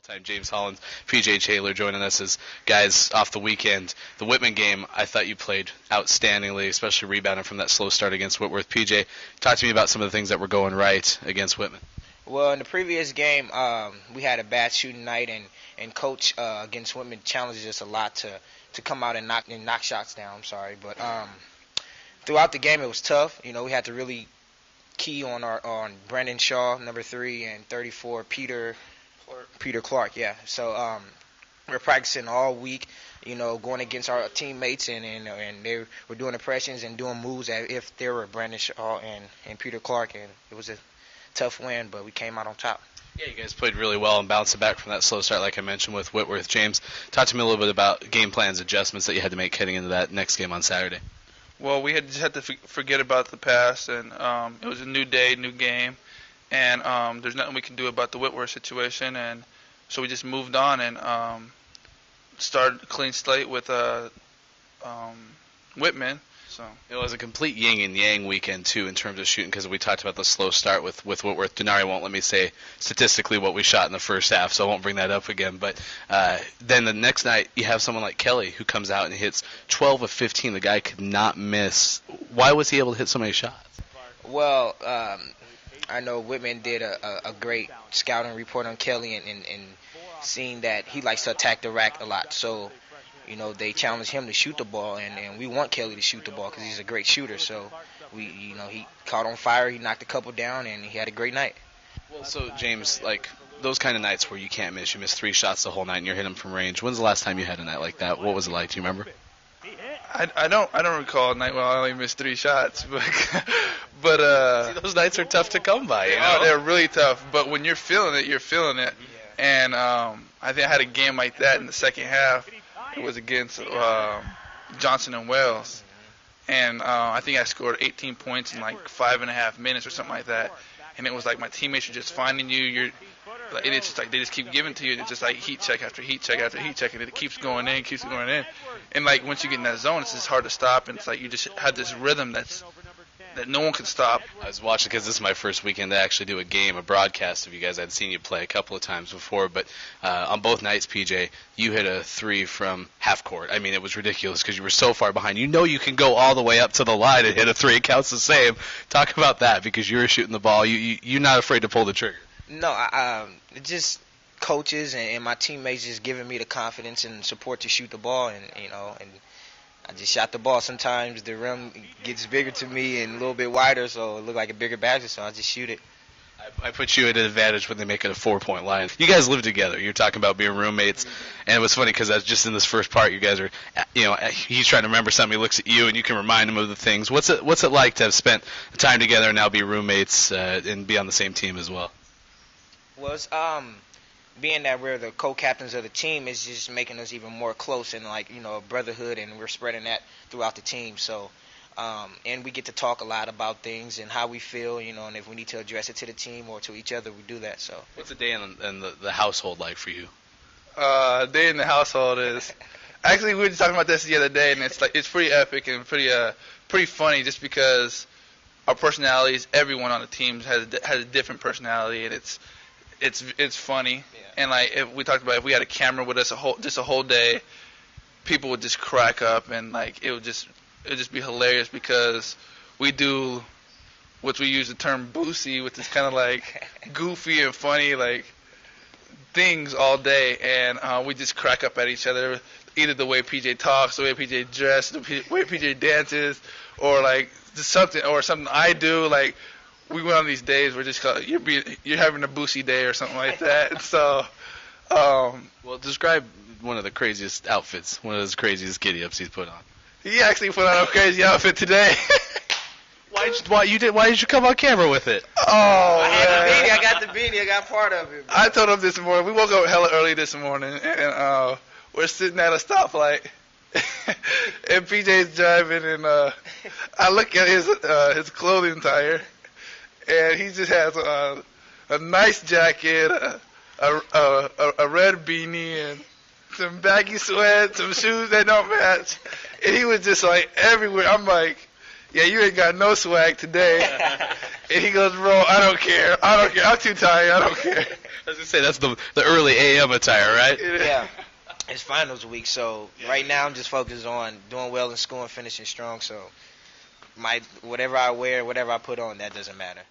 All-time James Hollins, PJ Taylor joining us as guys off the weekend. The Whitman game, I thought you played outstandingly, especially rebounding from that slow start against Whitworth. PJ, talk to me about some of the things that were going right against Whitman. Well, in the previous game, we had a bad shooting night, and Coach against Whitman challenged us a lot to come out and knock shots down. But throughout the game, it was tough. You know, we had to really key on Brandon Shaw, number 3, and 34, Peter Clark. Yeah. So we're practicing all week. You know, going against our teammates, and they were doing impressions and doing moves as if they were Brandon Shaw and Peter Clark, and it was a tough win, but we came out on top. Yeah, you guys played really well and bounced back from that slow start, like I mentioned, with Whitworth. James, talk to me a little bit about game plans, adjustments that you had to make heading into that next game on Saturday. Well, we just had to forget about the past, and it was a new day, new game, and there's nothing we can do about the Whitworth situation, and so we just moved on and started a clean slate with Whitman. So it was a complete yin and yang weekend too in terms of shooting, because we talked about the slow start with Whitworth. Denari won't let me say statistically what we shot in the first half, so I won't bring that up again. But then the next night you have someone like Kelly who comes out and hits 12 of 15. The guy could not miss. Why was he able to hit so many shots? Well, I know Whitman did a great scouting report on Kelly and seeing that he likes to attack the rack a lot. So, you know, they challenged him to shoot the ball, and we want Kelly to shoot the ball because he's a great shooter. So, he caught on fire, he knocked a couple down, and he had a great night. Well, so, James, like, those kind of nights where you can't miss, you miss 3 shots the whole night and you're hitting them from range. When's the last time you had a night like that? What was it like? Do you remember? I don't recall a night when I only missed 3 shots, but see, those nights are tough to come by. You know? They're really tough. But when you're feeling it, you're feeling it. And I think I had a game like that in the second half. It was against Johnson and Wales, and I think I scored 18 points in like 5.5 minutes or something like that. And it was like my teammates are just finding you. It's just like they just keep giving to you. It's just like heat check after heat check after heat check, and it keeps going in, And like once you get in that zone, it's just hard to stop. And it's like you just have this rhythm that no one can stop. I was watching because this is my first weekend to actually do a broadcast of you guys. I'd seen you play a couple of times before, but on both nights, PJ, you hit a 3 from half court. I mean, it was ridiculous because you were so far behind. You know you can go all the way up to the line and hit a 3. It counts the same. Talk about that, because you were shooting the ball. You're not afraid to pull the trigger. No, just coaches and my teammates just giving me the confidence and support to shoot the ball, and I just shot the ball. Sometimes the rim gets bigger to me and a little bit wider, so it looked like a bigger basket, so I just shoot it. I put you at an advantage when they make it a 4-point line. You guys live together. You're talking about being roommates, and it was funny because I was just in this first part. You guys are, he's trying to remember something. He looks at you, and you can remind him of the things. What's it like to have spent time together and now be roommates and be on the same team as well? Well, it's, being that we're the co-captains of the team is just making us even more close and a brotherhood, and we're spreading that throughout the team. So, and we get to talk a lot about things and how we feel, and if we need to address it to the team or to each other, we do that. So, what's a day in the household like for you? A day in the household is actually, we were just talking about this the other day, and it's pretty epic and pretty funny, just because our personalities, everyone on the team has a different personality, and it's funny. Yeah. And if we talked about if we had a camera with us a whole day, people would just crack up, and it would just be hilarious, because we do what we use the term boosy, which is kind of goofy and funny things all day, and we just crack up at each other, either the way PJ talks, the way PJ dresses, the way PJ dances, or just something I do. We went on these days where just you're having a boosy day or something like that. And so, well, describe one of the craziest outfits, one of those craziest giddy-ups he's put on. He actually put on a crazy outfit today. Why did you come on camera with it? Oh, I had the beanie. I got the beanie. I got part of it. Bro. I told him this morning. We woke up hella early this morning, and we're sitting at a stoplight. And PJ's driving, and I look at his clothing attire. And he just has a nice jacket, a red beanie, and some baggy sweats, some shoes that don't match. And he was just everywhere. I'm like, yeah, you ain't got no swag today. And he goes, bro, I don't care. I'm too tired. I don't care. I was gonna say that's the early AM attire, right? Yeah. It's finals week, so right now I'm just focused on doing well in school and finishing strong. So whatever I wear, whatever I put on, that doesn't matter.